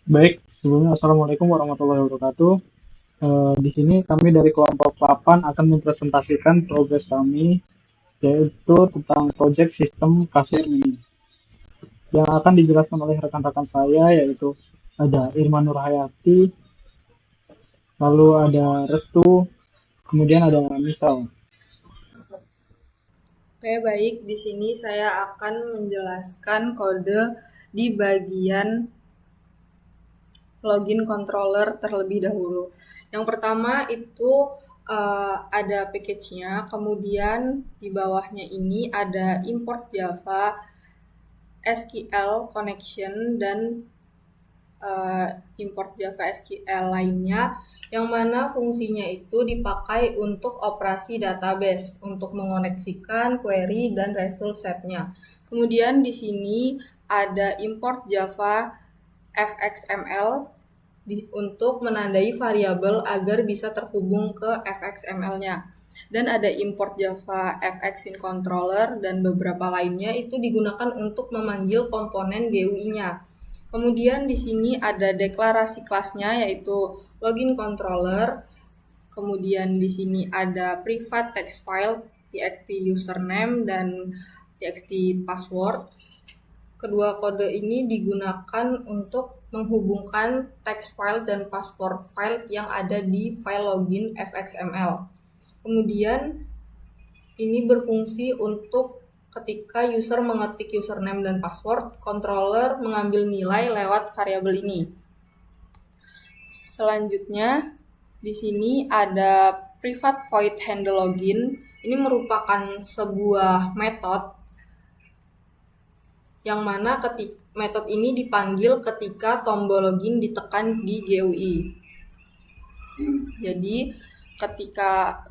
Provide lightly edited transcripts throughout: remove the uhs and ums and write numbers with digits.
Baik, sebelumnya Assalamualaikum warahmatullahi wabarakatuh. Di sini kami dari kelompok 8 akan mempresentasikan progres kami, yaitu tentang proyek sistem kasir ini. Yang akan dijelaskan oleh rekan-rekan saya, yaitu ada Irma Nurhayati, lalu ada Restu, kemudian ada Misal. Oke, baik. Di sini saya akan menjelaskan kode di bagian login controller terlebih dahulu. Yang pertama itu ada package-nya, kemudian di bawahnya ini ada import Java, SQL connection, dan import Java SQL lainnya, yang mana fungsinya itu dipakai untuk operasi database, untuk mengoneksikan query dan result setnya. Kemudian di sini ada import Java fxml untuk menandai variabel agar bisa terhubung ke fxml-nya. Dan ada import Java fxin controller dan beberapa lainnya itu digunakan untuk memanggil komponen GUI-nya. Kemudian di sini ada deklarasi kelasnya, yaitu login controller. Kemudian di sini ada private text file txt username dan txt password. Kedua kode ini digunakan untuk menghubungkan text file dan password file yang ada di file login fxml. Kemudian ini berfungsi untuk ketika user mengetik username dan password, controller mengambil nilai lewat variabel ini. Selanjutnya, di sini ada private void handle login. Ini merupakan sebuah metode yang mana metode ini dipanggil ketika tombol login ditekan di GUI. Jadi, ketika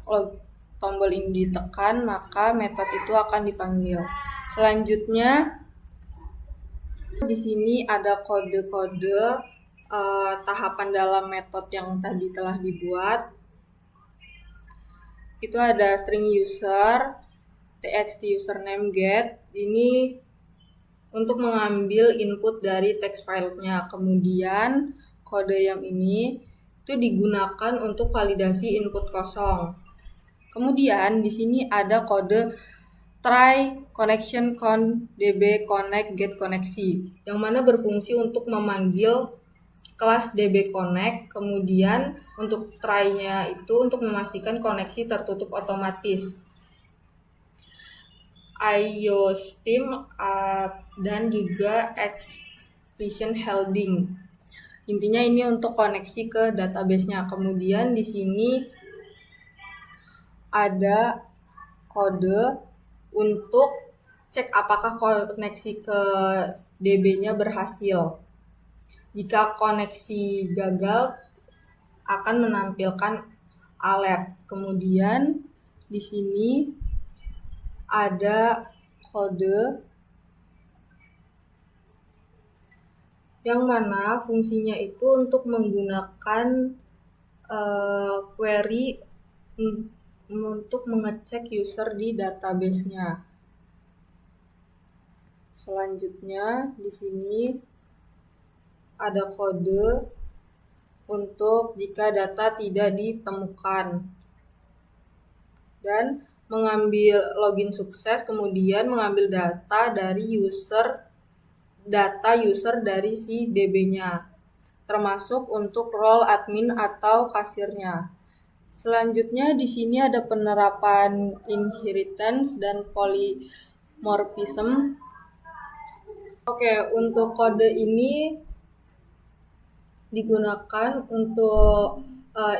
tombol ini ditekan, maka metode itu akan dipanggil. Selanjutnya, di sini ada kode-kode tahapan dalam metode yang tadi telah dibuat. Itu ada string user, txt username get. Ini untuk mengambil input dari text file-nya. Kemudian kode yang ini itu digunakan untuk validasi input kosong. Kemudian di sini ada kode try connection con db connect get koneksi, yang mana berfungsi untuk memanggil kelas db connect. Kemudian untuk try-nya itu untuk memastikan koneksi tertutup otomatis. IOSteam dan juga explicit holding. Intinya ini untuk koneksi ke database-nya. Kemudian di sini ada kode untuk cek apakah koneksi ke DB-nya berhasil. Jika koneksi gagal akan menampilkan alert. Kemudian di sini ada kode yang mana fungsinya itu untuk menggunakan query untuk mengecek user di database-nya. Selanjutnya di sini ada kode untuk jika data tidak ditemukan dan mengambil login sukses, kemudian mengambil data user dari si DB-nya, termasuk untuk role admin atau kasirnya. Selanjutnya di sini ada penerapan inheritance dan polymorphism. Oke, untuk kode ini digunakan untuk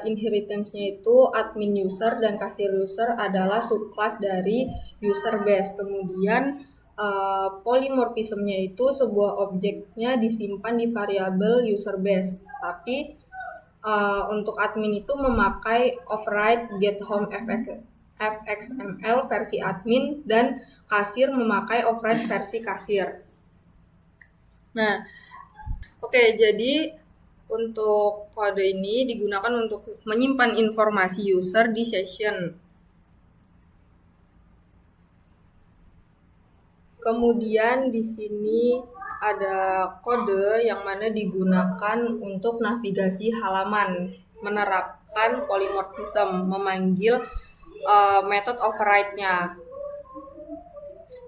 inheritance-nya itu admin user dan kasir user adalah subclass dari user base. Kemudian polymorphism-nya itu sebuah objeknya disimpan di variabel user base. Tapi untuk admin itu memakai override get home fxml versi admin dan kasir memakai override versi kasir. Nah, oke, jadi untuk kode ini digunakan untuk menyimpan informasi user di session. Kemudian di sini ada kode yang mana digunakan untuk navigasi halaman, menerapkan polymorphism, memanggil method override-nya.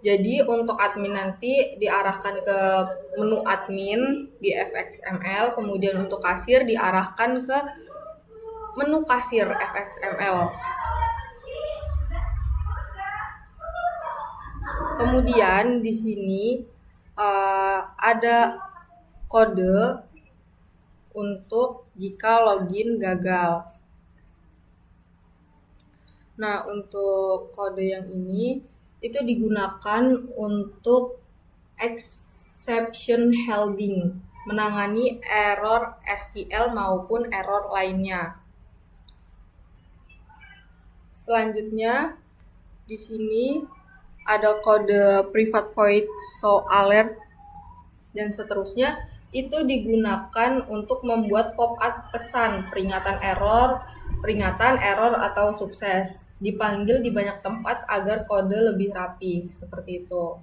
Jadi untuk admin nanti diarahkan ke menu admin di fxml, kemudian untuk kasir diarahkan ke menu kasir fxml. Kemudian di sini ada kode untuk jika login gagal. Nah, untuk kode yang ini itu digunakan untuk exception handling, menangani error SQL maupun error lainnya. Selanjutnya di sini ada kode private void show alert dan seterusnya, itu digunakan untuk membuat pop-up pesan peringatan error atau sukses, dipanggil di banyak tempat agar kode lebih rapi, seperti itu.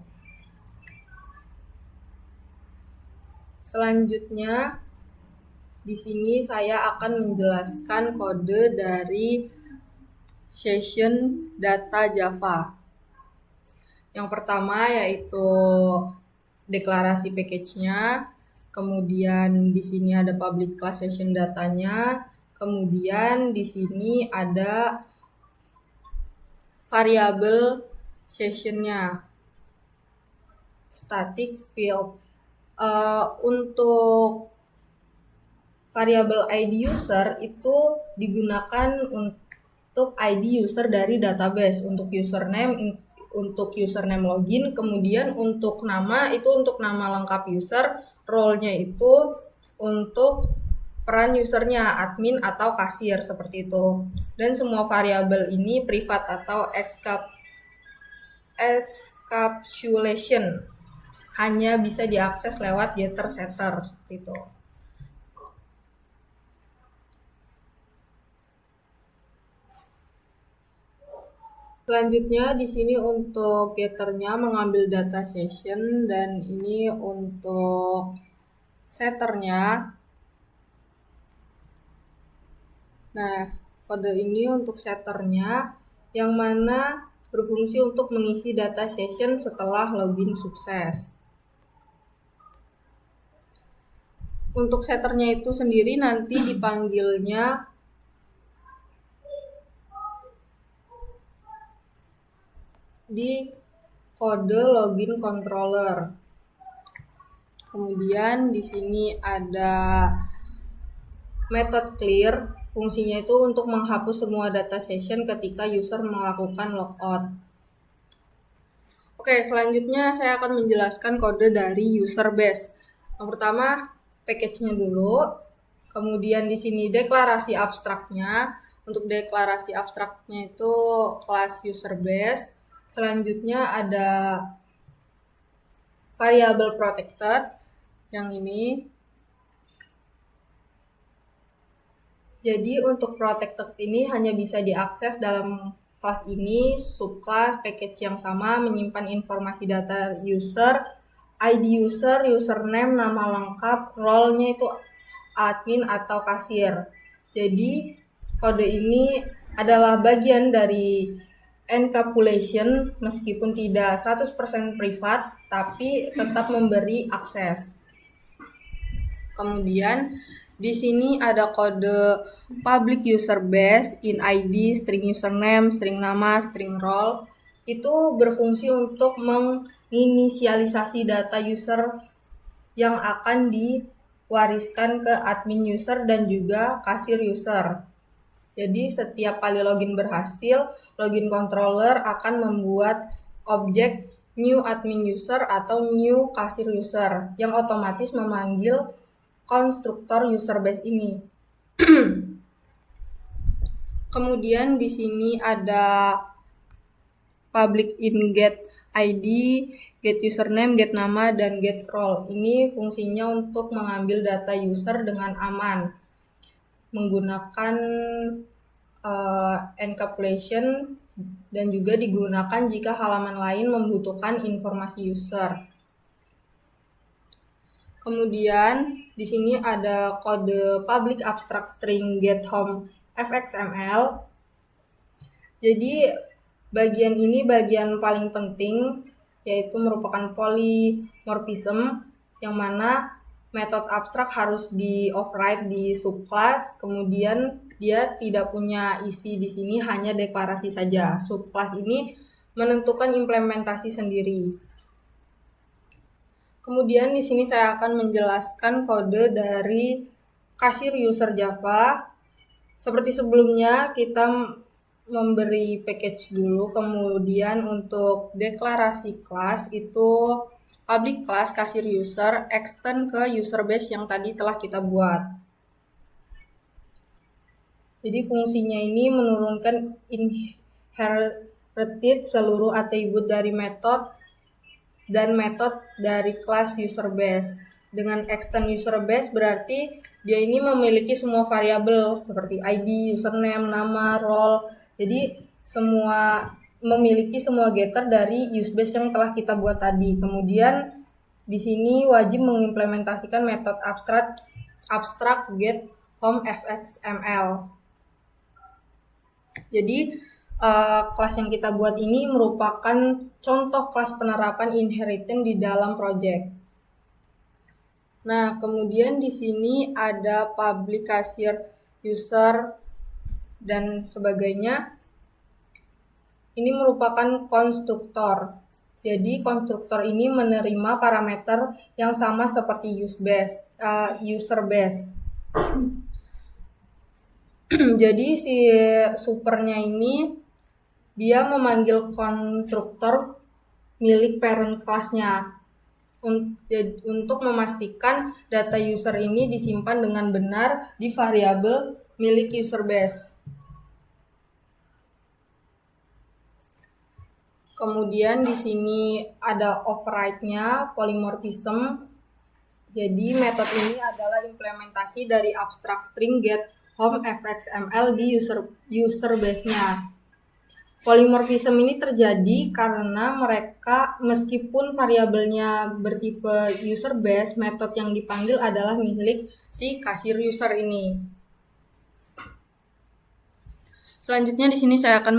Selanjutnya di sini saya akan menjelaskan kode dari session data Java. Yang pertama yaitu deklarasi package-nya, kemudian di sini ada public class session datanya, kemudian di sini ada variabel session-nya, static field. Untuk variabel ID user itu digunakan untuk ID user dari database, untuk username login, kemudian untuk nama itu untuk nama lengkap user, role-nya itu untuk peran usernya, admin atau kasir, seperti itu. Dan semua variabel ini privat atau encapsulation, hanya bisa diakses lewat getter setter, seperti itu. Selanjutnya di sini untuk getternya mengambil data session, dan ini untuk setternya. Nah, kode ini untuk setternya yang mana berfungsi untuk mengisi data session setelah login sukses. Untuk setternya itu sendiri nanti dipanggilnya di kode login controller. Kemudian di sini ada method clear, fungsinya itu untuk menghapus semua data session ketika user melakukan logout. Oke, selanjutnya saya akan menjelaskan kode dari user base. Yang pertama package-nya dulu, kemudian di sini deklarasi abstraknya. Untuk deklarasi abstraknya itu kelas user base. Selanjutnya ada variable protected yang ini. Jadi untuk protected ini hanya bisa diakses dalam kelas ini, subclass, package yang sama, menyimpan informasi data user, ID user, username, nama lengkap, role-nya itu admin atau kasir. Jadi kode ini adalah bagian dari encapsulation, meskipun tidak 100% privat, tapi tetap memberi akses. Kemudian di sini ada kode public user base in ID, string username, string nama, string role. Itu berfungsi untuk menginisialisasi data user yang akan diwariskan ke admin user dan juga kasir user. Jadi setiap kali login berhasil, login controller akan membuat objek new admin user atau new kasir user yang otomatis memanggil konstruktor user base ini. Kemudian di sini ada public in get ID, get username, get nama, dan get role. Ini fungsinya untuk mengambil data user dengan aman menggunakan encapsulation, dan juga digunakan jika halaman lain membutuhkan informasi user. Kemudian di sini ada kode public abstract string get home fxml. Jadi bagian ini bagian paling penting, yaitu merupakan polymorphism, yang mana metode abstrak harus di override di subclass. Kemudian dia tidak punya isi di sini, hanya deklarasi saja. Subclass ini menentukan implementasi sendiri. Kemudian di sini saya akan menjelaskan kode dari kasir user Java. Seperti sebelumnya, kita memberi package dulu, kemudian untuk deklarasi kelas itu public class kasir user extend ke user base yang tadi telah kita buat. Jadi fungsinya ini menurunkan inherited seluruh atribut dari metode dan metode dari kelas user base. Dengan extend user base berarti dia ini memiliki semua variabel seperti ID, username, nama, role. Jadi memiliki semua getter dari use base yang telah kita buat tadi. Kemudian di sini wajib mengimplementasikan metode abstract get home fxml. Jadi kelas yang kita buat ini merupakan contoh kelas penerapan inheritance di dalam project. Nah, kemudian di sini ada public kasir user dan sebagainya. Ini merupakan konstruktor. Jadi konstruktor ini menerima parameter yang sama seperti user base. Jadi si supernya ini dia memanggil konstruktor milik parent kelasnya untuk memastikan data user ini disimpan dengan benar di variabel milik user base. Kemudian di sini ada override-nya, polymorphism. Jadi metode ini adalah implementasi dari abstract string get home fxml di user base-nya. Polymorphism ini terjadi karena mereka meskipun variabelnya bertipe user base, metode yang dipanggil adalah milik si kasir user ini. Selanjutnya di sini saya akan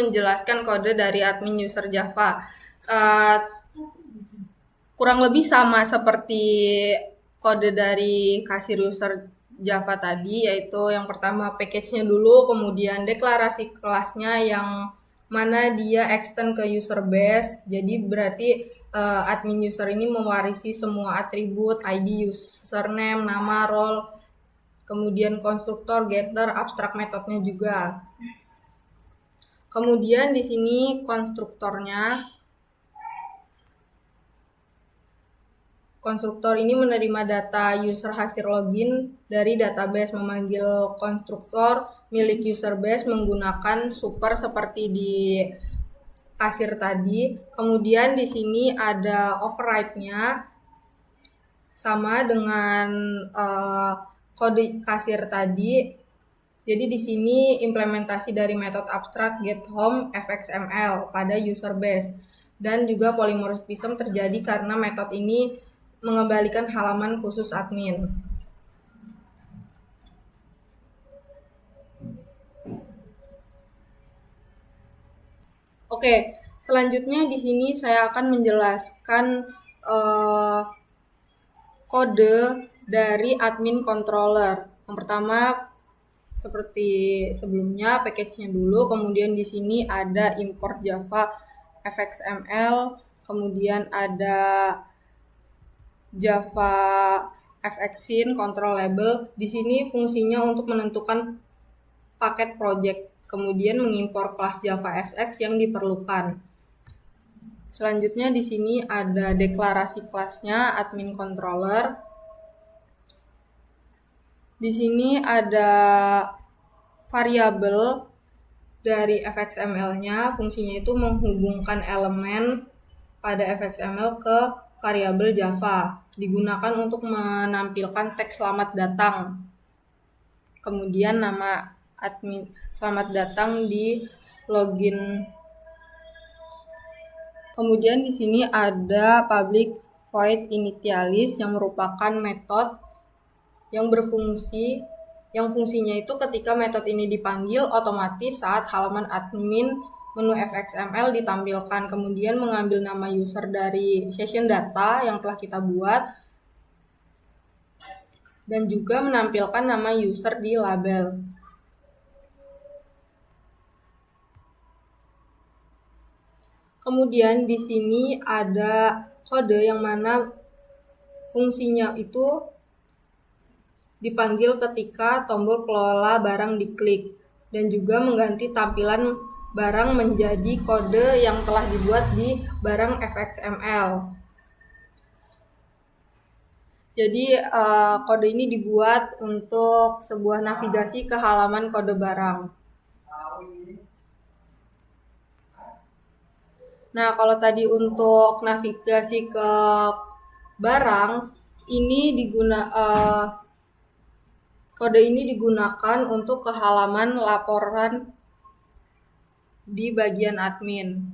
menjelaskan kode dari admin user Java. Kurang lebih sama seperti kode dari kasir user Java tadi, yaitu yang pertama package-nya dulu, kemudian deklarasi kelasnya yang mana dia extend ke user base. Jadi berarti admin user ini mewarisi semua atribut ID, username, nama, role, kemudian konstruktor, getter, abstrak metodenya juga. Kemudian di sini konstruktor ini menerima data user hasil login dari database, memanggil konstruktor milik user base menggunakan super seperti di kasir tadi. Kemudian di sini ada override-nya sama dengan kode kasir tadi. Jadi di sini implementasi dari metode abstract get home fxml pada user base. Dan juga polymorphism terjadi karena metode ini mengembalikan halaman khusus admin. Oke, selanjutnya di sini saya akan menjelaskan kode dari admin controller. Yang pertama seperti sebelumnya package-nya dulu, kemudian di sini ada import Java fxml, kemudian ada Java fxin control label. Di sini fungsinya untuk menentukan paket project, kemudian mengimpor kelas Java fx yang diperlukan. Selanjutnya di sini ada deklarasi kelasnya admin controller. Di sini ada variabel dari fxml-nya, fungsinya itu menghubungkan elemen pada fxml ke variabel Java, digunakan untuk menampilkan teks selamat datang. Kemudian nama admin selamat datang di login Kemudian di sini ada public void initialis yang merupakan metode yang fungsinya itu ketika metode ini dipanggil, otomatis saat halaman admin menu fxml ditampilkan, kemudian mengambil nama user dari session data yang telah kita buat dan juga menampilkan nama user di label. Kemudian di sini ada kode yang mana fungsinya itu dipanggil ketika tombol kelola barang diklik dan juga mengganti tampilan barang menjadi kode yang telah dibuat di barang fxml. Jadi kode ini dibuat untuk sebuah navigasi ke halaman kode barang. Nah, kalau tadi untuk navigasi ke barang, kode ini digunakan untuk ke halaman laporan di bagian admin.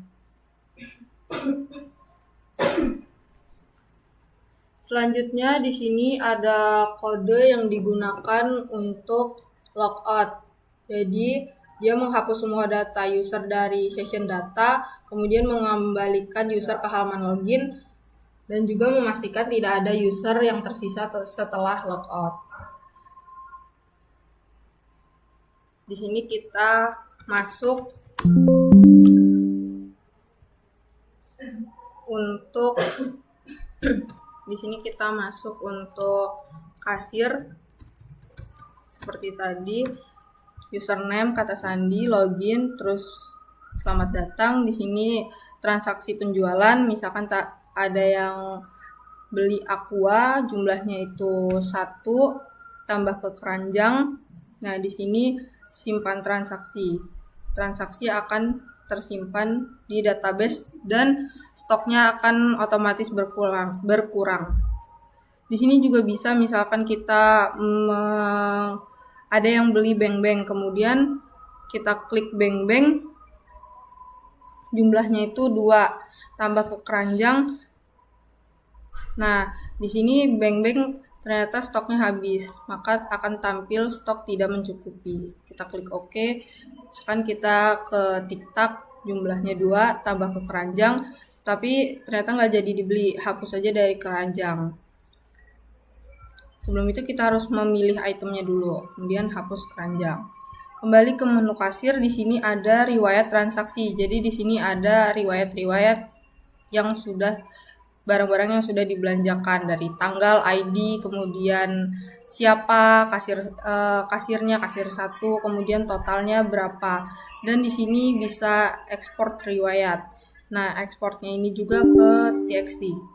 Selanjutnya di sini ada kode yang digunakan untuk logout. Jadi dia menghapus semua data user dari session data, kemudian mengembalikan user ke halaman login, dan juga memastikan tidak ada user yang tersisa setelah logout. Di sini kita masuk untuk kasir seperti tadi. Username, kata sandi, login, terus selamat datang. Di sini transaksi penjualan, misalkan tak ada yang beli aqua, jumlahnya itu 1, tambah ke keranjang. Nah, di sini simpan transaksi. Transaksi akan tersimpan di database dan stoknya akan otomatis berkurang. Di sini juga bisa misalkan kita ada yang beli beng-beng, kemudian kita klik beng-beng, jumlahnya itu 2, tambah ke keranjang. Nah, di sini beng-beng ternyata stoknya habis, maka akan tampil stok tidak mencukupi. Kita klik OK, misalkan kita ke TikTok, jumlahnya 2, tambah ke keranjang, tapi ternyata nggak jadi dibeli, hapus saja dari keranjang. Sebelum itu kita harus memilih itemnya dulu, kemudian hapus keranjang. Kembali ke menu kasir, di sini ada riwayat transaksi. Jadi di sini ada riwayat-riwayat yang sudah barang-barang yang sudah dibelanjakan dari tanggal, ID, kemudian siapa kasirnya, kasir 1, kemudian totalnya berapa. Dan di sini bisa ekspor riwayat. Nah, ekspornya ini juga ke TXT.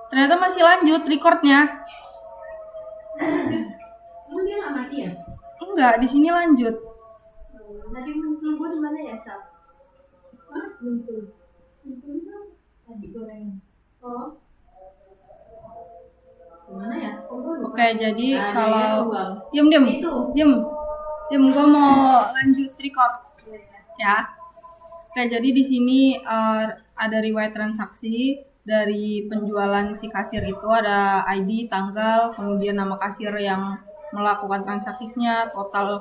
Ternyata masih lanjut recordnya. Enggak, di sini lanjut. Tadi muncul gue di mana ya, Sal? Hah? Muncul. Muncul kan tadi goreng. Oh. Gimana ya? Oh, gue lupa. Oke, jadi Nah, kalau diam. diam, Itu. diam, diam, gue mau lanjut record ya. Oke, jadi di sini ada riwayat transaksi dari penjualan si kasir itu, ada ID, tanggal, kemudian nama kasir yang melakukan transaksinya, total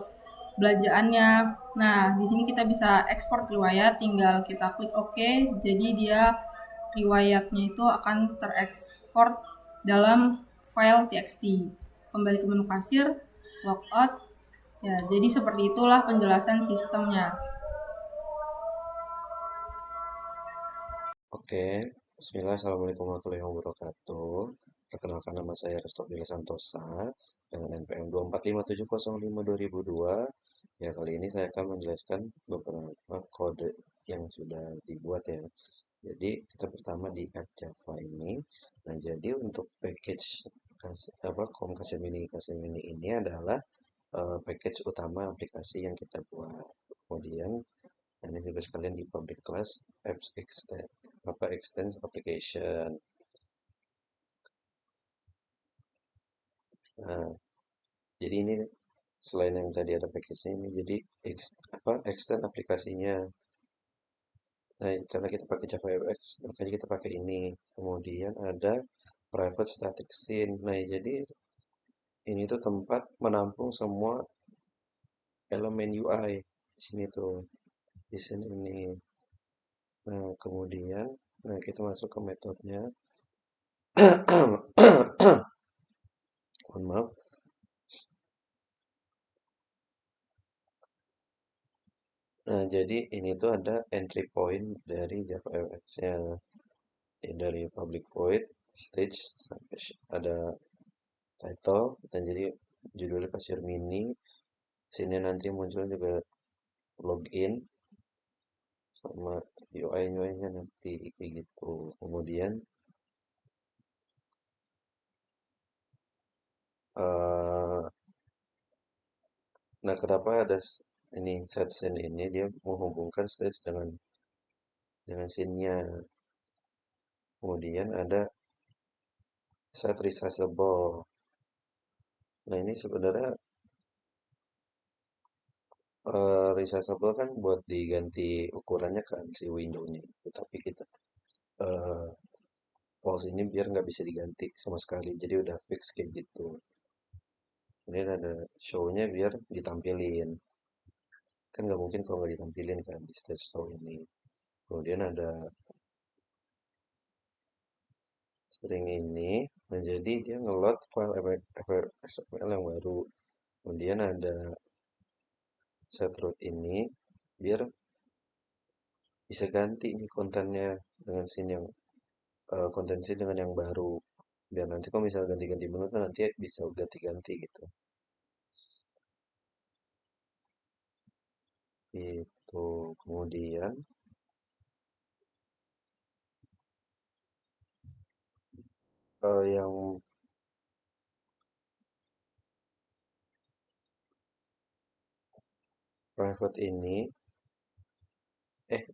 belanjaannya. Nah, di sini kita bisa ekspor riwayat, tinggal kita klik OK. Jadi dia riwayatnya itu akan terekspor dalam file txt. Kembali ke menu kasir, logout. Ya, jadi seperti itulah penjelasan sistemnya. Oke, Bismillah, Assalamualaikum warahmatullahi wabarakatuh. Perkenalkan, nama saya Resto Bila Santosa dengan NPM 2457005-2002. Ya, kali ini saya akan menjelaskan beberapa kode yang sudah dibuat ya. Jadi, kita pertama di app Java ini. Nah, jadi untuk package Kasih Mini ini adalah package utama aplikasi yang kita buat. Kemudian ini juga sekalian di public class apps extends application. Nah, jadi ini selain yang tadi ada package-nya ini jadi extend aplikasinya. Nah, karena kita pakai JavaFX, makanya kita pakai ini. Kemudian ada private static scene. Nah, jadi ini tuh tempat menampung semua elemen UI di sini tuh, di sini ini. Nah, kemudian kita masuk ke metodenya. Mohon maaf. Nah, jadi ini tuh ada entry point dari JavaFX-nya. Dari public void, stage, sampai ada title, dan jadi judulnya Kasir Mini. Sini nanti muncul juga login, sama UI-nya nanti kayak gitu. Kemudian, eh nah kenapa ada ini set scene ini, dia menghubungkan stage dengan scene-nya. Kemudian ada set resizable. Nah, ini sebenarnya resizable kan buat diganti ukurannya kan si window-nya. Tapi kita eh pause ini biar nggak bisa diganti sama sekali. Jadi udah fix kayak gitu. Kemudian ada show-nya biar ditampilin. Kan nggak mungkin kalau nggak ditampilin kan di stage show ini. Kemudian ada string ini. Nah, jadi dia nge-load file XML yang baru. Kemudian ada set root ini biar bisa ganti nih kontennya dengan scene yang konten scene dengan yang baru. Biar nanti kalau misalnya ganti-ganti menu kan nanti bisa ganti-ganti gitu. Itu kemudian yang private ini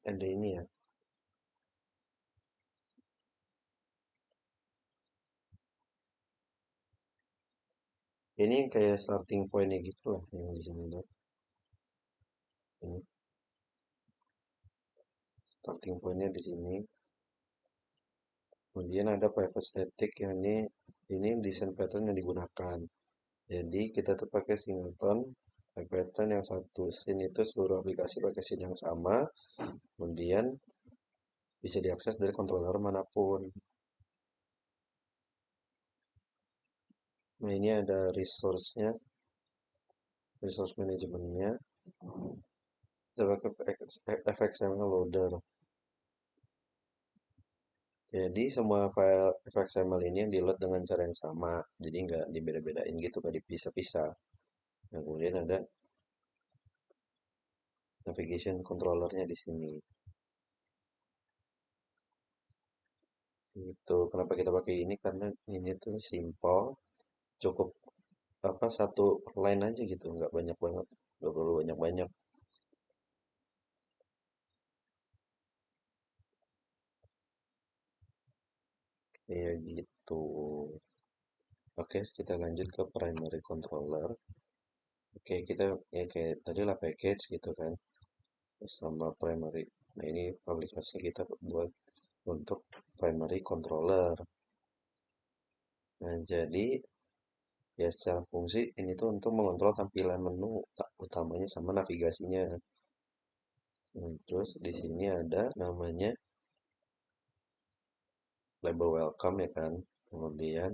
ada ini ya. Ini kayak starting point-nya gitu lah yang di sini tuh. Ini starting point-nya di sini. Kemudian ada private static yang ini desain pattern yang digunakan. Jadi kita tuh pakai singleton pattern yang satu scene itu seluruh aplikasi pakai scene yang sama. Kemudian bisa diakses dari controller manapun. Nah, ini ada resource-nya, resource management-nya. Kita pakai fxml loader. Jadi semua file fxml ini yang di-load dengan cara yang sama. Jadi nggak dibeda-bedain gitu, nggak dipisah-pisah. Nah, kemudian ada navigation controllernya di sini. Itu kenapa kita pakai ini, karena ini tuh simple, cukup apa satu line aja gitu, nggak banyak banget, nggak perlu banyak-banyak. Ya gitu. Oke, kita lanjut ke primary controller. Oke, kita ya kayak tadi lah package gitu kan, sama primary. Nah, ini aplikasi kita buat untuk primary controller. Nah, jadi ya secara fungsi ini tuh untuk mengontrol tampilan menu utamanya sama navigasinya. Nah, terus di sini ada namanya label welcome ya kan. Kemudian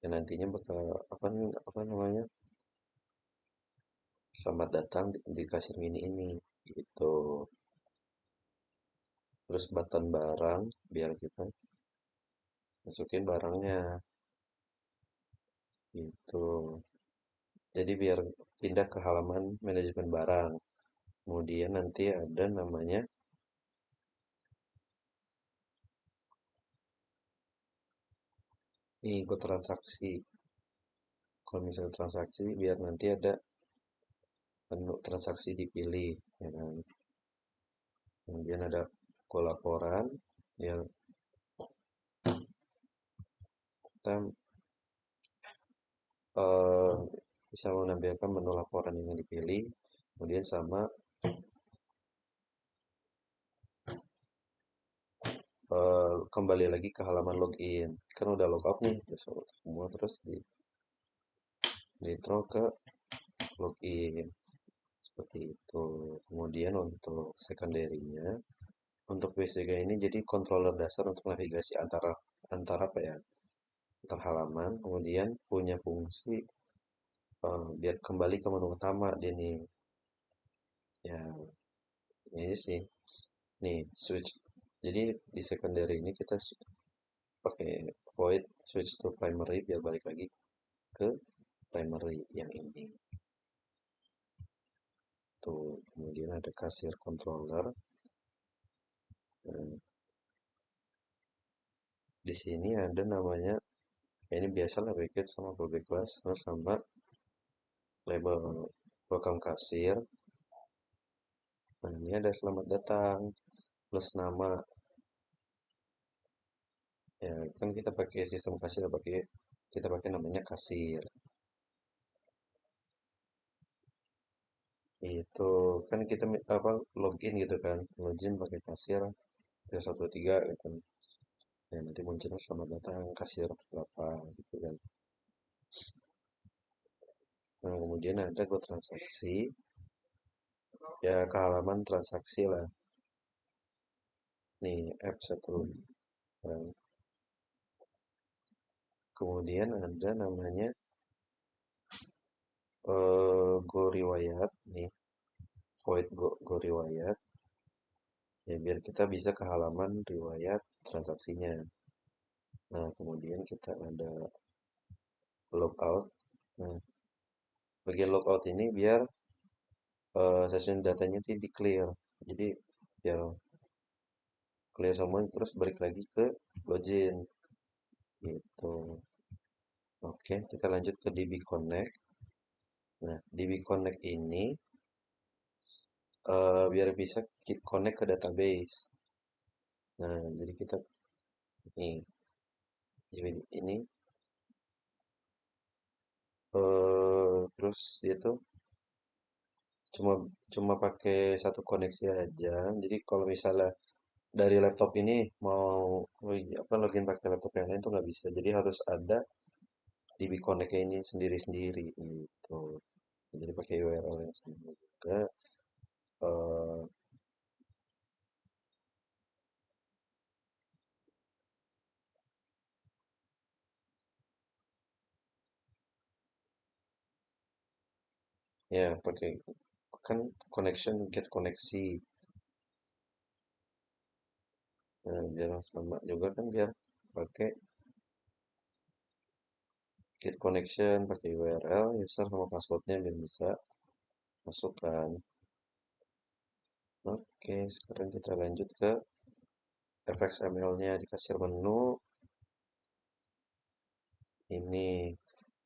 ya nantinya bakal apa namanya? Selamat datang di kasir mini ini gitu. Terus button barang biar kita masukin barangnya gitu. Jadi biar pindah ke halaman manajemen barang. Kemudian nanti ada namanya nih ikut transaksi. Kalau misalnya transaksi biar nanti ada menu transaksi dipilih ya kan. Kemudian ada laporan yang kita eh, bisa menampilkan menu laporan yang dipilih. Kemudian sama kembali lagi ke halaman login. Kan udah logout nih, udah semua terus di draw ke login. Seperti itu. Kemudian untuk secondary-nya, untuk BCG ini jadi controller dasar untuk navigasi antara antara apa ya? Antar halaman, kemudian punya fungsi biar kembali ke menu utama dia nih. Ya, ini sih. Nih, switch. Jadi di secondary ini kita pakai void switch to primary biar balik lagi ke primary yang ini. Tuh, kemudian ada kasir controller. Nah, di sini ada namanya, ya ini biasalah package sama public class, terus sama label welcome kasir. Nah, ini ada selamat datang plus nama. Ya, kan kita pakai sistem kasir, kita pakai namanya kasir. Itu kan kita apa login gitu kan, login pakai kasir 313 gitu. Ya, nanti munculnya selamat datang kasir berapa gitu kan. Nah, kemudian ada go transaksi, ya ke halaman transaksi lah. Nih, app satu. Nah, kemudian ada namanya go riwayat nih, void go riwayat. Ya, biar kita bisa ke halaman riwayat transaksinya. Nah, kemudian kita ada logout. Nah, bagian logout ini biar session datanya itu di clear. Jadi biar clear semua terus balik lagi ke login gitu. Oke, kita lanjut ke DB Connect. Nah, DB Connect ini biar bisa connect ke database. Nah, jadi kita nih, jadi ini terus dia tuh cuma cuma pakai satu koneksi aja. Jadi kalau misalnya dari laptop ini mau apa login pakai laptop yang lain tuh nggak bisa. Jadi harus ada DB Connect ini sendiri-sendiri gitu. Jadi pakai URL yang sama juga. eh ya pakai kan connection get koneksi. Nah, biar sama juga kan biar pakai get connection pakai URL user sama passwordnya biar bisa masukkan. Oke, sekarang kita lanjut ke fxml-nya di kasir menu. ini.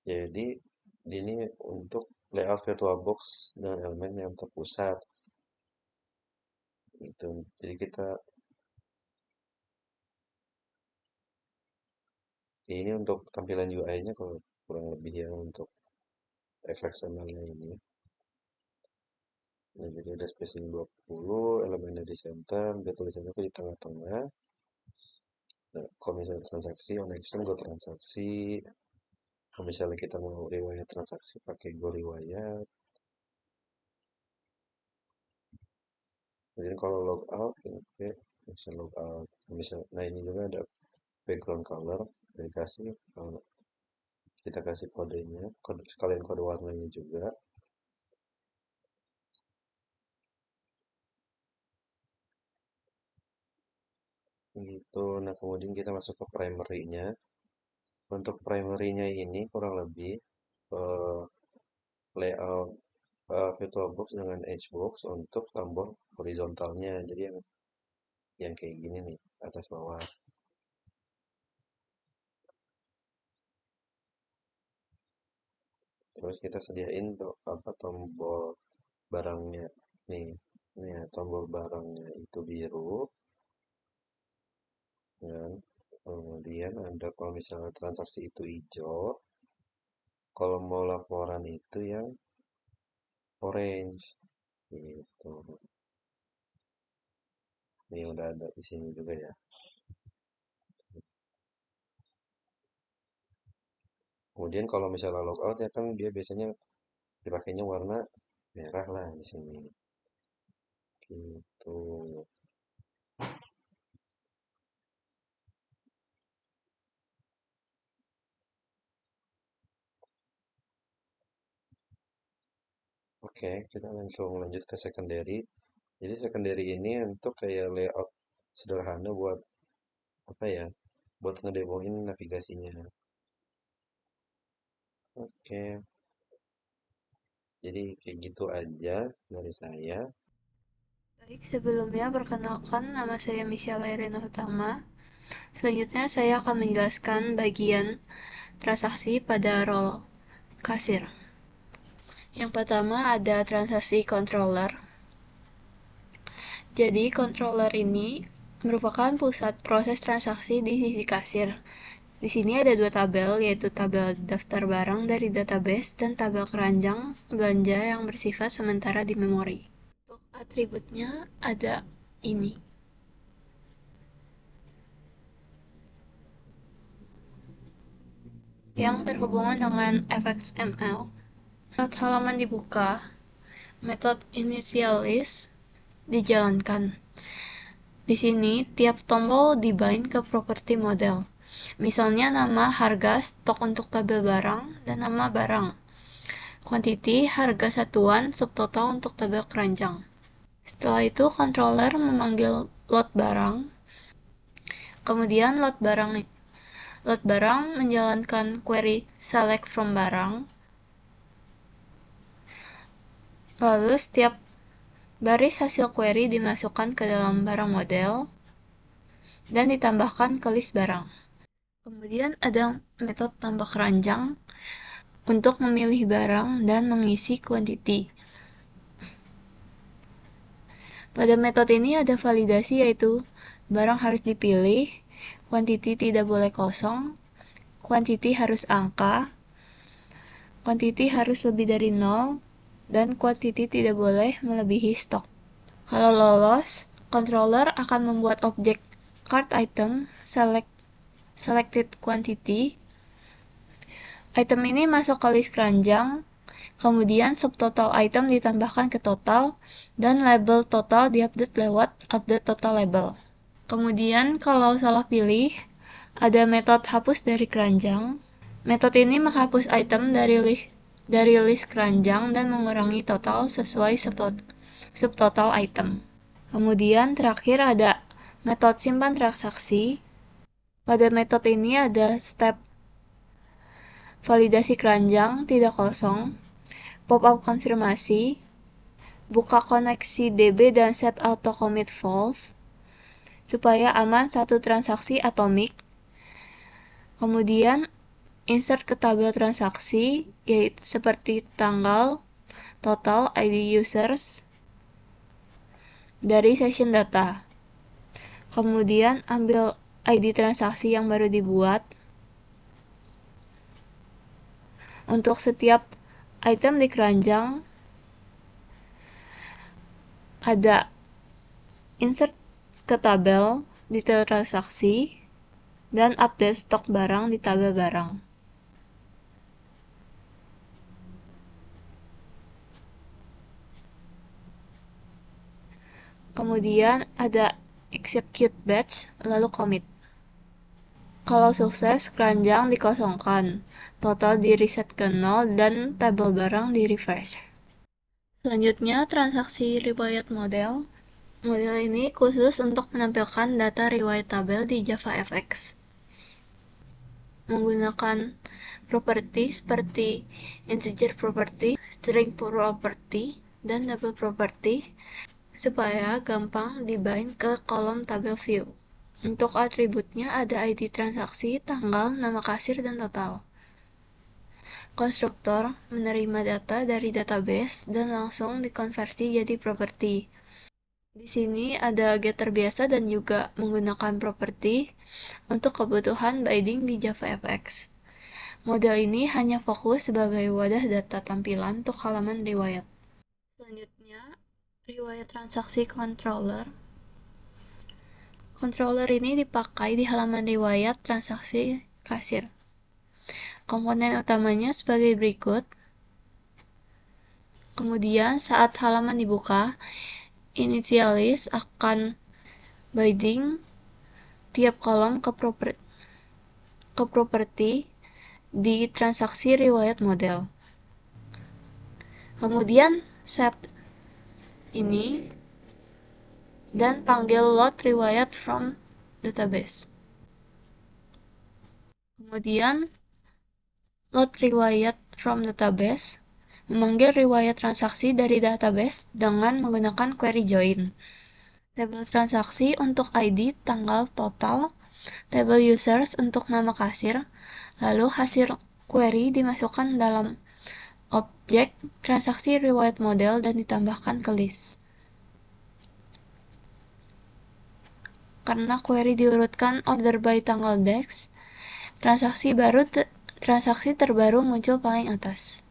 Jadi ini untuk layout VirtualBox dengan elemen yang terpusat. Itu. Jadi ini untuk tampilan UI-nya kalau kurang lebih ya untuk FXML-nya ini. Nah, jadi ada spacing 20, elemennya di center, dia tulisannya tuh di tengah-tengah. Nah, kalau misalnya transaksi, on action go transaksi. Kalau misalnya kita mau riwayat transaksi pakai go riwayat. Kemudian kalau logout, oke, bisa logout. Nah ini juga ada background color, dikasih, kita kasih kodenya, sekalian kode warnanya juga. Gitu. Nah kemudian kita masuk ke primary-nya. Untuk primary-nya ini kurang lebih layout VirtualBox dengan Edgebox untuk tombol horizontalnya. Jadi yang kayak gini nih, atas bawah. Terus kita sediain tuh apa tombol barangnya nih. Nih ya, tombol barangnya itu biru. Dan kemudian ada kalau misalnya transaksi itu hijau. Kalau mau laporan itu yang orange. Gitu. Ini udah ada di sini juga ya. Kemudian kalau misalnya logout ya kan dia biasanya dipakainya warna merah lah di sini. Gitu. Oke, kita langsung lanjut ke secondary. Jadi secondary ini untuk kayak layout sederhana buat apa ya? Buat ngedemoin navigasinya. Oke, jadi kayak gitu aja dari saya. Baik, sebelumnya perkenalkan nama saya Michelle Irene Utama. Selanjutnya saya akan menjelaskan bagian transaksi pada role kasir. Yang pertama ada transaksi controller. Jadi controller ini merupakan pusat proses transaksi di sisi kasir. Di sini ada dua tabel, yaitu tabel daftar barang dari database dan tabel keranjang belanja yang bersifat sementara di memori. Untuk atributnya ada ini. Yang berhubungan dengan fxml. Saat halaman dibuka, metode initialize dijalankan. Di sini, tiap tombol dibind ke properti model. Misalnya nama harga stok untuk tabel barang dan nama barang. Quantity harga satuan subtotal untuk tabel keranjang. Setelah itu, controller memanggil load barang. Kemudian load barang menjalankan query select from barang. Lalu setiap baris hasil query dimasukkan ke dalam barang model dan ditambahkan ke list barang. Kemudian ada metode tambah keranjang untuk memilih barang dan mengisi quantity. Pada metode ini ada validasi, yaitu barang harus dipilih, quantity tidak boleh kosong, quantity harus angka, quantity harus lebih dari 0, dan quantity tidak boleh melebihi stok. Kalau lolos, controller akan membuat objek cart item selected quantity. Item ini masuk ke list keranjang, kemudian subtotal item ditambahkan ke total, dan label total diupdate lewat update total label. Kemudian kalau salah pilih, ada metode hapus dari keranjang. Metode ini menghapus item dari list keranjang dan mengurangi total sesuai subtotal item. Kemudian terakhir ada metode simpan transaksi. Pada metode ini ada step validasi keranjang tidak kosong, pop-up konfirmasi, buka koneksi DB dan set auto commit false, supaya aman satu transaksi atomik. Kemudian insert ke tabel transaksi, yaitu seperti tanggal, total, ID users, dari session data. Kemudian ambil ID transaksi yang baru dibuat. Untuk setiap item di keranjang, ada insert ke tabel detail transaksi, dan update stok barang di tabel barang. Kemudian ada execute batch, lalu commit. Kalau sukses, keranjang dikosongkan, total di reset ke 0, dan tabel barang di refresh. Selanjutnya, transaksi riwayat model. Model ini khusus untuk menampilkan data riwayat tabel di JavaFX. Menggunakan properti seperti integer property, string property, dan double property supaya gampang dibind ke kolom tabel view. Untuk atributnya ada ID transaksi, tanggal, nama kasir, dan total. Konstruktor menerima data dari database dan langsung dikonversi jadi properti. Di sini ada getter biasa dan juga menggunakan properti untuk kebutuhan binding di JavaFX. Model ini hanya fokus sebagai wadah data tampilan untuk halaman riwayat. Selanjutnya, riwayat transaksi controller. Controller ini dipakai di halaman riwayat transaksi kasir. Komponen utamanya sebagai berikut. Kemudian, saat halaman dibuka, initialize akan binding tiap kolom ke properti di transaksi riwayat model. Kemudian set ini dan panggil load riwayat from database. Kemudian load riwayat from database memanggil riwayat transaksi dari database dengan menggunakan query join. Tabel transaksi untuk ID, tanggal, total, tabel users untuk nama kasir, lalu hasil query dimasukkan dalam objek transaksi riwayat model dan ditambahkan ke list. Karena query diurutkan order by tanggal DEX, transaksi terbaru muncul paling atas.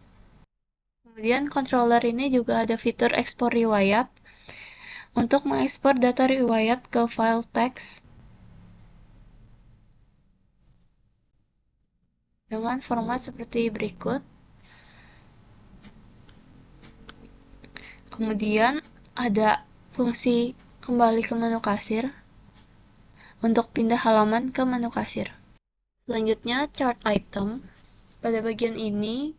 Kemudian controller ini juga ada fitur ekspor riwayat untuk mengekspor data riwayat ke file teks dengan format seperti berikut. Kemudian ada fungsi kembali ke menu kasir untuk pindah halaman ke menu kasir. Selanjutnya, chart item. Pada bagian ini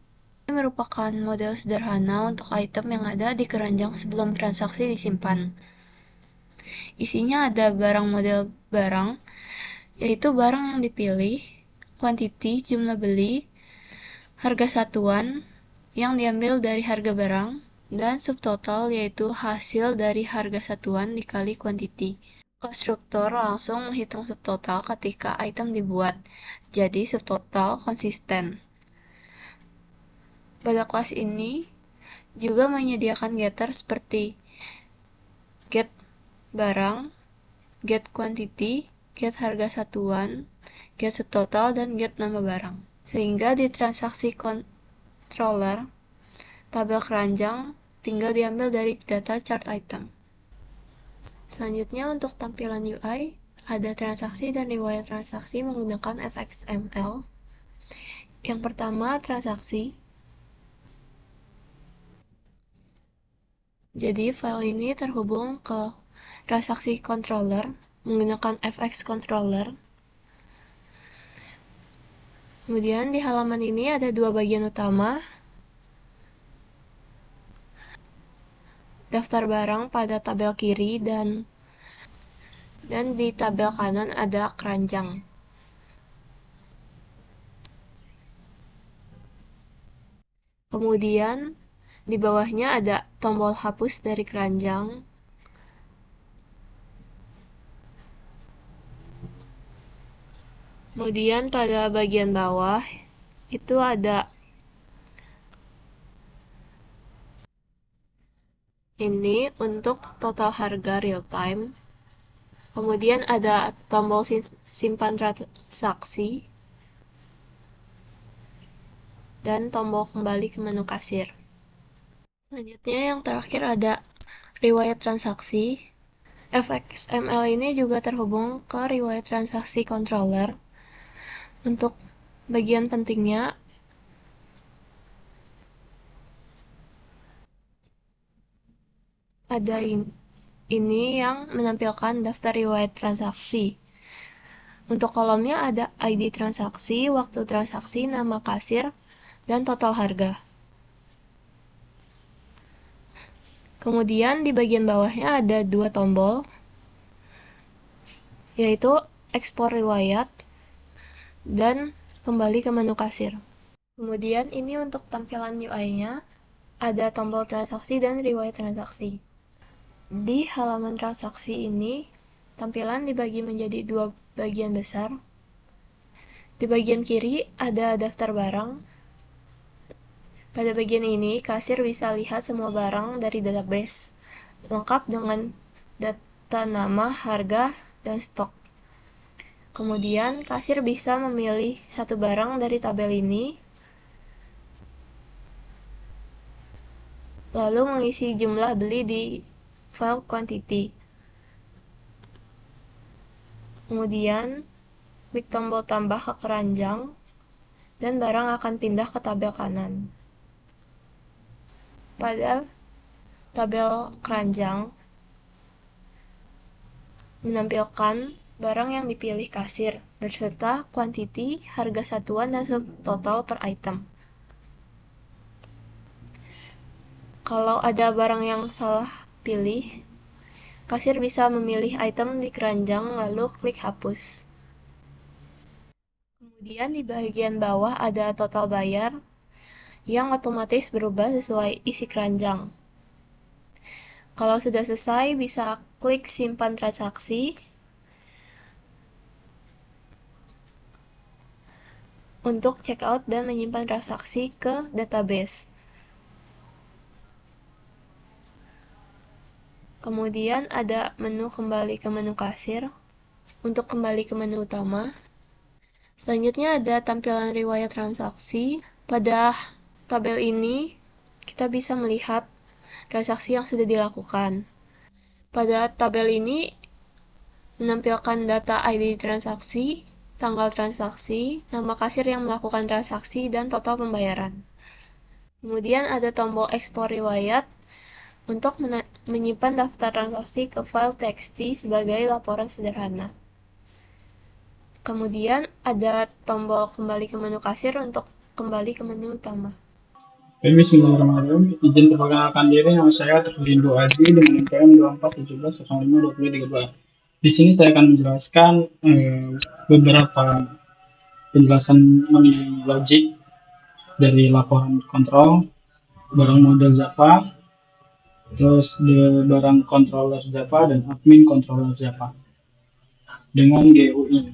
merupakan model sederhana untuk item yang ada di keranjang sebelum transaksi disimpan. Isinya ada barang model barang, yaitu barang yang dipilih, quantity, jumlah beli, harga satuan yang diambil dari harga barang, dan subtotal yaitu hasil dari harga satuan dikali quantity. Konstruktor langsung menghitung subtotal ketika item dibuat, jadi subtotal konsisten. Pada kelas ini juga menyediakan getter seperti get barang, get quantity, get harga satuan, get subtotal, dan get nama barang. Sehingga di transaksi controller, tabel keranjang tinggal diambil dari data chart item. Selanjutnya untuk tampilan UI, ada transaksi dan riwayat transaksi menggunakan fxml. Yang pertama, transaksi. Jadi file ini terhubung ke transaksi controller menggunakan fx controller. Kemudian di halaman ini ada dua bagian utama. Daftar barang pada tabel kiri dan di tabel kanan ada keranjang. Kemudian di bawahnya ada tombol hapus dari keranjang. Kemudian pada bagian bawah itu ada ini untuk total harga real time. Kemudian ada tombol simpan transaksi dan tombol kembali ke menu kasir. Selanjutnya yang terakhir ada riwayat transaksi. FXML ini juga terhubung ke riwayat transaksi controller. Untuk bagian pentingnya, ada ini yang menampilkan daftar riwayat transaksi. Untuk kolomnya ada ID transaksi, waktu transaksi, nama kasir, dan total harga. Kemudian di bagian bawahnya ada dua tombol, yaitu ekspor riwayat dan kembali ke menu kasir. Kemudian ini untuk tampilan UI-nya, ada tombol transaksi dan riwayat transaksi. Di halaman transaksi ini, tampilan dibagi menjadi dua bagian besar. Di bagian kiri ada daftar barang. Pada bagian ini, kasir bisa lihat semua barang dari database, lengkap dengan data nama, harga, dan stok. Kemudian, kasir bisa memilih satu barang dari tabel ini, lalu mengisi jumlah beli di file quantity. Kemudian, klik tombol tambah ke keranjang, dan barang akan pindah ke tabel kanan. Pada tabel keranjang, menampilkan barang yang dipilih kasir, beserta kuantiti, harga satuan, dan subtotal per item. Kalau ada barang yang salah pilih, kasir bisa memilih item di keranjang lalu klik hapus. Kemudian di bagian bawah ada total bayar yang otomatis berubah sesuai isi keranjang. Kalau sudah selesai, bisa klik simpan transaksi untuk checkout dan menyimpan transaksi ke database. Kemudian ada menu kembali ke menu kasir untuk kembali ke menu utama. Selanjutnya ada tampilan riwayat transaksi. Pada tabel ini, kita bisa melihat transaksi yang sudah dilakukan. Pada tabel ini menampilkan data ID transaksi, tanggal transaksi, nama kasir yang melakukan transaksi, dan total pembayaran. Kemudian ada tombol ekspor riwayat untuk menyimpan daftar transaksi ke file txt sebagai laporan sederhana. Kemudian ada tombol kembali ke menu kasir untuk kembali ke menu utama. Bismillahirrahmanirrahim. Izin perkenalkan diri, nama saya Terlindo Aji dengan NPM 2417052032. Di sini saya akan menjelaskan beberapa penjelasan mengenai logik dari laporan kontrol, barang model Java, terus barang controller Java dan admin controller Java dengan GUI.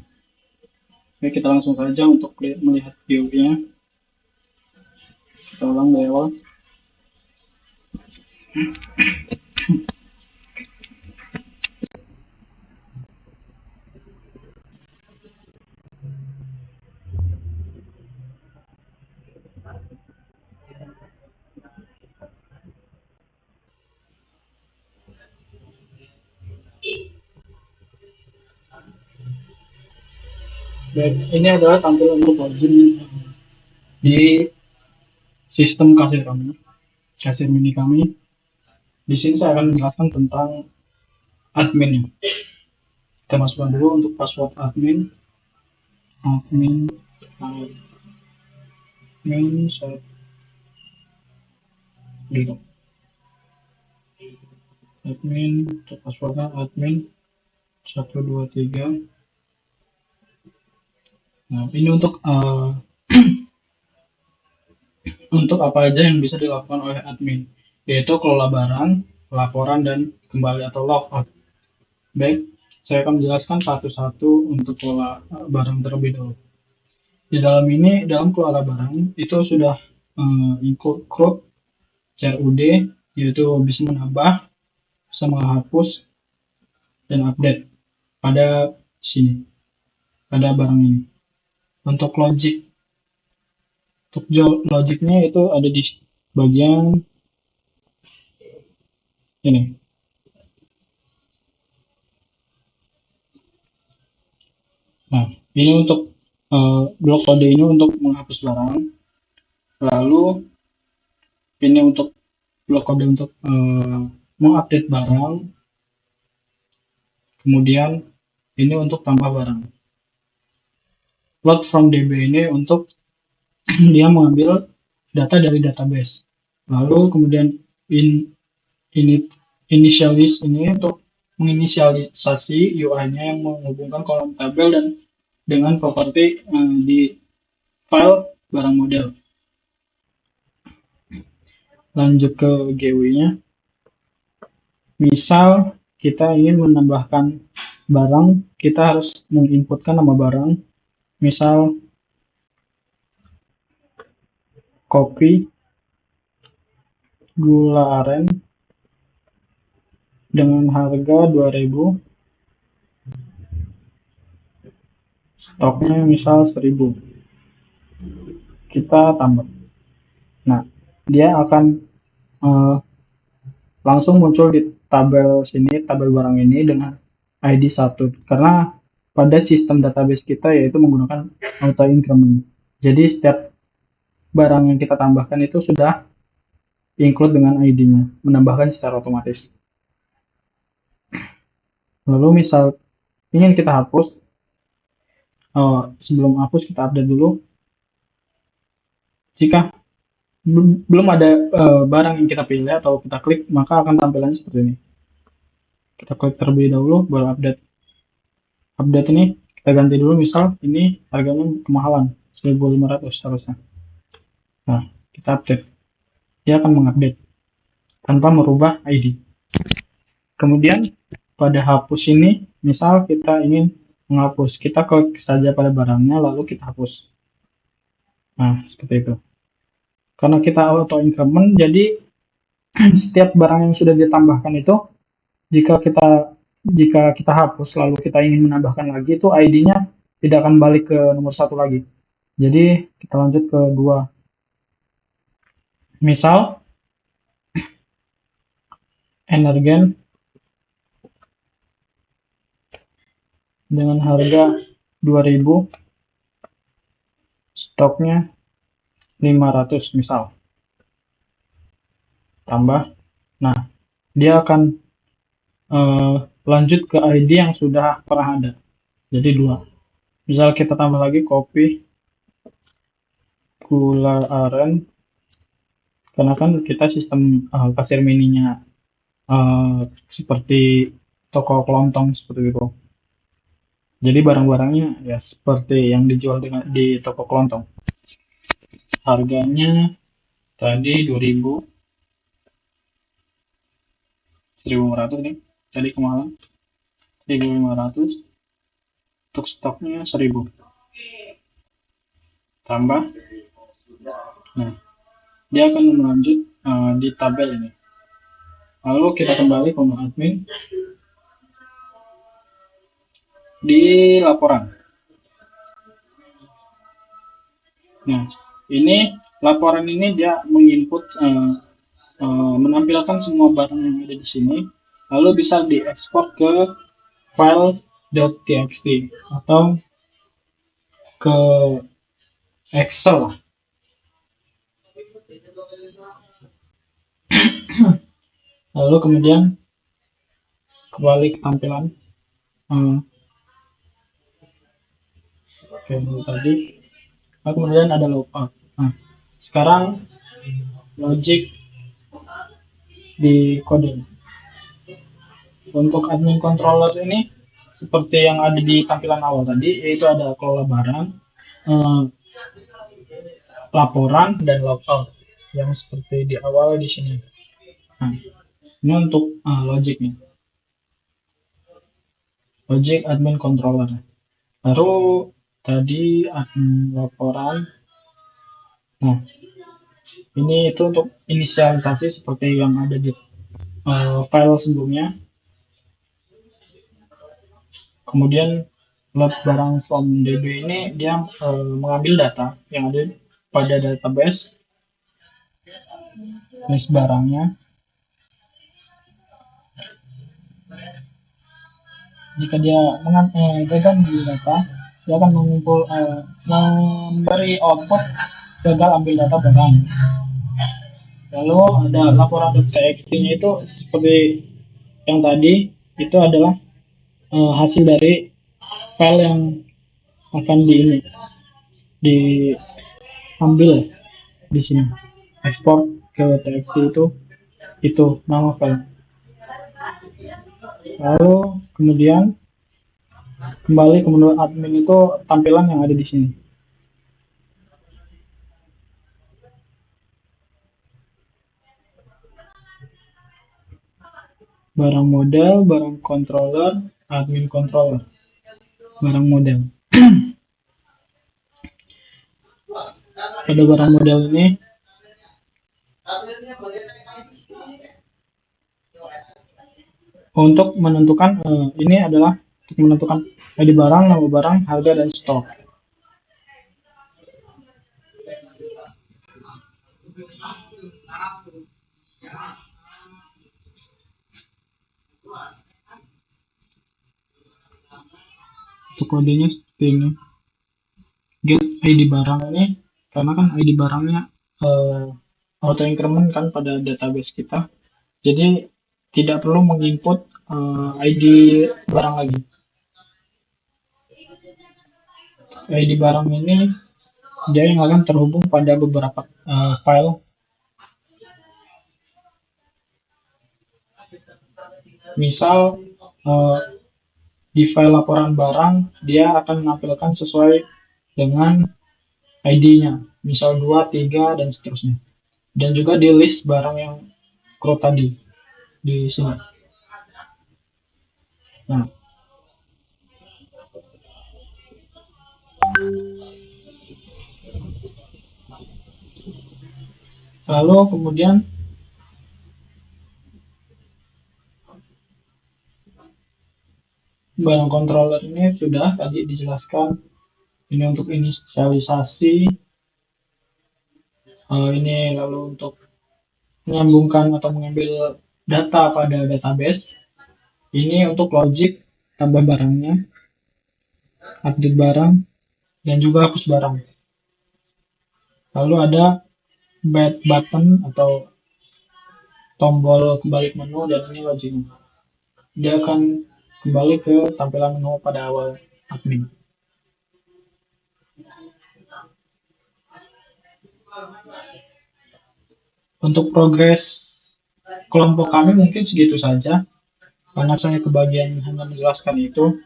Oke, kita langsung saja untuk melihat GUI-nya. Kita ulang dari awal. Dan ini adalah tampilan untuk login di sistem kasir kami, kasir mini kami. Di sini saya akan menjelaskan tentang admin. Kita masukkan dulu untuk password admin set gitu. Admin untuk passwordnya admin 123. Nah, ini untuk untuk apa aja yang bisa dilakukan oleh admin, yaitu kelola barang, laporan, dan kembali atau logout. Baik, saya akan menjelaskan satu-satu untuk kelola barang terlebih dahulu. Di dalam ini, dalam kelola barang itu sudah include CRUD, yaitu bisa menambah, bisa menghapus, dan update pada sini, pada barang ini. Untuk logiknya itu ada di bagian ini. Nah, ini untuk blok kode ini untuk menghapus barang, lalu ini untuk blok kode untuk mengupdate barang, kemudian ini untuk tambah barang. Load from DB ini untuk dia mengambil data dari database. Lalu kemudian initialize ini untuk menginisialisasi UI-nya yang menghubungkan kolom tabel dan dengan properti di file barang model. Lanjut ke GUI-nya. Misal kita ingin menambahkan barang, kita harus menginputkan nama barang. Misal kopi gula aren dengan harga 2000, stoknya misal 1000, kita tambah. Nah, dia akan langsung muncul di tabel sini, tabel barang ini dengan ID 1, karena pada sistem database kita yaitu menggunakan auto increment. Jadi setiap barang yang kita tambahkan itu sudah include dengan ID-nya, menambahkan secara otomatis. Lalu misal ingin kita hapus, sebelum hapus kita update dulu. Jika belum ada barang yang kita pilih atau kita klik, maka akan tampilannya seperti ini. Kita klik terlebih dahulu baru update. Update ini kita ganti dulu, misal ini harganya kemahalan 1500 seharusnya. Nah, kita update. Dia akan mengupdate tanpa merubah ID. Kemudian pada hapus ini, misal kita ingin menghapus, kita klik saja pada barangnya lalu kita hapus. Nah, seperti itu. Karena kita auto increment, jadi setiap barang yang sudah ditambahkan itu, jika kita hapus lalu kita ingin menambahkan lagi, itu ID-nya tidak akan balik ke nomor 1 lagi. Jadi kita lanjut ke 2. Misal energen dengan harga 2000, stoknya 500 misal, tambah. Nah, dia akan lanjut ke ID yang sudah pernah ada, jadi 2. Misal kita tambah lagi kopi gula aren, karena kan kita sistem kasir mininya seperti toko kelontong seperti itu, jadi barang-barangnya ya seperti yang dijual di toko kelontong. Harganya tadi 2000, 1500 nih tadi kemahalan, 1500, untuk stoknya 1000, tambah. Nah, dia akan melanjut di tabel ini. Lalu kita kembali ke admin di laporan. Nah, ini laporan ini dia menginput menampilkan semua barang yang ada di sini, lalu bisa diekspor ke file .txt atau ke Excel. Lalu kemudian kembali ke tampilan. Oke, tadi. Lalu kemudian ada logout. Nah, sekarang logic di coding. Untuk admin controller ini seperti yang ada di tampilan awal tadi, yaitu ada kelola barang, laporan, dan logout yang seperti di awal di sini. Nah, ini untuk logiknya. Logic admin controller. Baru tadi laporan. Nah, ini itu untuk inisialisasi seperti yang ada di file sebelumnya. Kemudian load barang from DB ini dia mengambil data yang ada pada database list barangnya. Jika dia gagal mengambil data, dia akan memberi output gagal ambil data barang. Lalu ada laporan.txt-nya itu seperti yang tadi, itu adalah hasil dari file yang akan diambil di sini. Ekspor ke txt itu nama file. Lalu kemudian kembali ke menu admin itu tampilan yang ada di sini. Barang model, barang controller, admin controller. Barang model. Pada barang model ini untuk menentukan ini adalah untuk menentukan ID barang, nama barang, harga, dan stok. Untuk kodenya seperti ini. Get ID barang ini karena kan ID barangnya auto increment kan pada database kita. Jadi tidak perlu menginput ID barang lagi. ID barang ini dia yang akan terhubung pada beberapa file. Misal di file laporan barang dia akan menampilkan sesuai dengan ID-nya, misal 2, 3, dan seterusnya. Dan juga di list barang yang crowd tadi di sini. Nah, lalu kemudian barang controller ini sudah tadi dijelaskan. Ini untuk inisialisasi. Ini lalu untuk menyambungkan atau mengambil data pada database. Ini untuk logic tambah barangnya, update barang, dan juga hapus barang. Lalu ada back button atau tombol kembali menu, dan ini logiknya. Dia akan kembali ke tampilan menu pada awal admin. Untuk progres kelompok kami mungkin segitu saja, karena saya kebagian hanya menjelaskan itu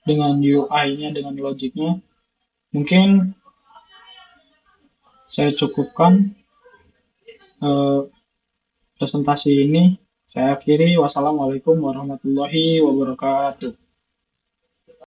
dengan UI-nya, dengan logiknya. Mungkin saya cukupkan presentasi ini. Saya akhiri. Wassalamualaikum warahmatullahi wabarakatuh.